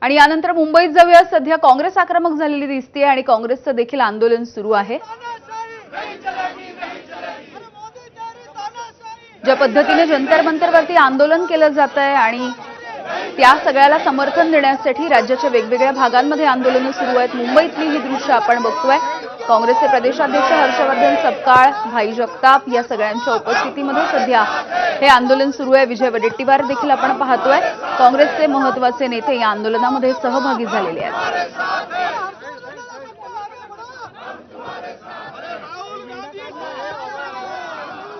आणि यानंतर मुंबईत जाऊया। सध्या काँग्रेस आक्रमक झालेली दिसते आणि काँग्रेसचं देखील आंदोलन सुरू आहे। ज्या पद्धतीने जंतर मंतरवरती आंदोलन केलं जात आहे आणि त्या सगळ्याला समर्थन देण्यासाठी राज्याच्या वेगवेगळ्या भागांमध्ये आंदोलनं सुरू आहेत। मुंबईतली ही दृश्य आपण बघतोय। काँग्रेसचे प्रदेशाध्यक्ष हर्षवर्धन सपकाळ, भाई जगताप या सगळ्यांच्या उपस्थितीमध्ये सध्या हे आंदोलन सुरू आहे। विजय वडेट्टीवार देखील आपण पाहतोय। काँग्रेसचे महत्त्वाचे नेते या आंदोलनामध्ये सहभागी झालेले आहेत।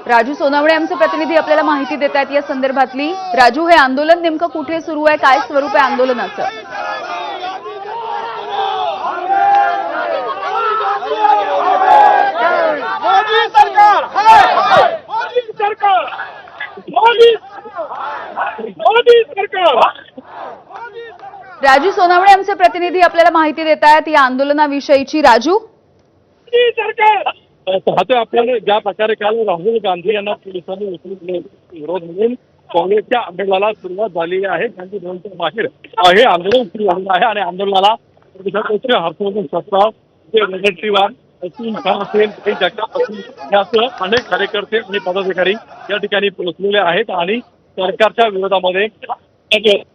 राजू सोनावणे आमचे प्रतिनिधी आपल्याला माहिती देत आहेत या संदर्भातली। राजू, हे आंदोलन नेमकं कुठे सुरू आहे, काय स्वरूप आहे आंदोलनाचं? राजू सोनावणे आमचे प्रतिनिधी आपल्याला माहिती देत आहेत या आंदोलनाविषयीची। राजू, पाहतोय आपल्याला ज्या प्रकारे काल राहुल गांधी यांना पोलिसांनी उचलून विरोध म्हणून काँग्रेसच्या आंदोलनाला सुरुवात झालेली आहे। त्यांच्या दोनच्या बाहेर हे आंदोलन सुरू झालेलं आहे आणि आंदोलनाला प्रदेशाध्यक्ष हर्षवर्धन सपकाळ, वडेट्टीवार, जगताप यासह अनेक कार्यकर्ते आणि पदाधिकारी या ठिकाणी पोहोचलेले आहेत आणि सरकारच्या विरोधामध्ये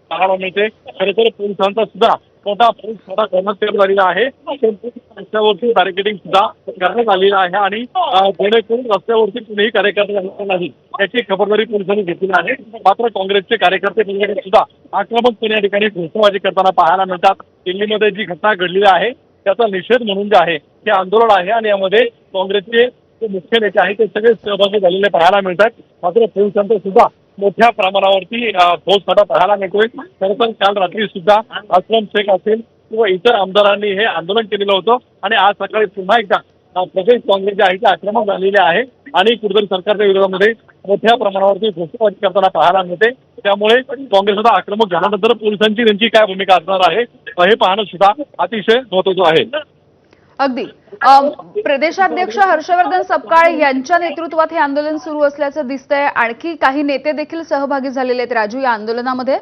पाहायला मिळते। खरं तर पोलिसांचा सुद्धा मोठा करण्यात झालेला आहे। रस्त्यावरती बॅरिकेडिंग सुद्धा करण्यात आलेलं आहे आणि जेणेकरून रस्त्यावरती कुणीही कार्यकर्ते राहणार नाही याची खबरदारी पोलिसांनी घेतली आहे। मात्र काँग्रेसचे कार्यकर्ते सुद्धा आक्रमकपणे या ठिकाणी घोषणाबाजी करताना पाहायला मिळतात। दिल्लीमध्ये जी घटना घडलेली आहे त्याचा निषेध म्हणून जे आहे हे आंदोलन आहे आणि यामध्ये काँग्रेसचे जे मुख्य नेते आहेत ते सगळे सहभागी झालेले पाहायला मिळतात। मात्र पोलिसांचा सुद्धा मोठ्या प्रमाणावरती फौजफाटा पाहायला मिळतोय। खरं तर काल रात्री सुद्धा असलम शेख असेल किंवा इतर आमदारांनी हे आंदोलन केलेलं होतं आणि आज सकाळी पुन्हा एकदा प्रदेश काँग्रेस जे आहे ते आक्रमक झालेले आहे आणि कुठेतरी सरकारच्या विरोधामध्ये मोठ्या प्रमाणावरती घोषणाबाजी करताना पाहायला मिळते। त्यामुळे काँग्रेस सुद्धा आक्रमक झाल्यानंतर पोलिसांची त्यांची काय भूमिका असणार आहे हे पाहणं सुद्धा अतिशय महत्त्वाचं आहे। अगदी प्रदेशाध्यक्ष हर्षवर्धन सपकाळ यांच्या नेतृत्वात हे आंदोलन सुरू असल्याचं दिसतंय। आणखी काही नेते देखील सहभागी झालेले आहेत राजू या आंदोलनामध्ये।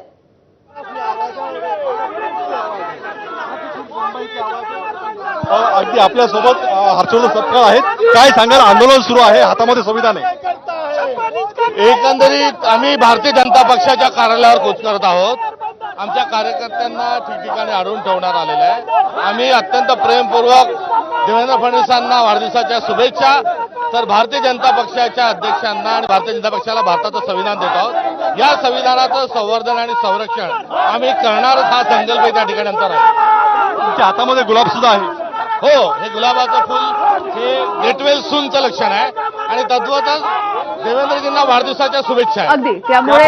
अगदी आपल्यासोबत हर्षवर्धन सपकाळ आहेत। काय सांगाल, आंदोलन सुरू आहे, हातामध्ये संविधान आहे। एकंदरीत आम्ही भारतीय जनता पक्षाच्या कार्यालयावर कूच करत आहोत। आमच्या कार्यकर्त्यांना ठिकठिकाणी अडवून ठेवण्यात आलेलं आहे। आम्ही अत्यंत प्रेमपूर्वक देवेंद्र फडणवीसांना वाढदिवसाच्या शुभेच्छा, तर भारतीय जनता पक्षाच्या अध्यक्षांना आणि भारतीय जनता पक्षाला भारताचं संविधान देत आहोत। या संविधानाचं संवर्धन आणि संरक्षण आम्ही करणार हा संकल्प त्या ठिकाणी अंतर आहे। तुमच्या हातामध्ये गुलाब सुद्धा आहे। हो, हे गुलाबाचं फुल हे गेट वेल सूनचं लक्षण आहे आणि तद्वतच देवेंद्रजींना वाढदिवसाच्या शुभेच्छा आहे। अगदी त्यामुळे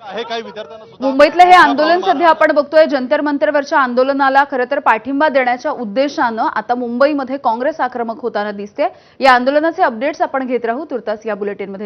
आहे काही विद्यार्थ्यांना मुंबईतलं हे आंदोलन सध्या आपण बघतोय। जंतर मंतरवरच्या आंदोलनाला खरं तर पाठिंबा देण्याच्या उद्देशानं आता मुंबईमध्ये काँग्रेस आक्रमक होताना दिसते। या आंदोलनाचे अपडेट्स आपण घेत राहू तुर्तास या बुलेटिनमध्ये।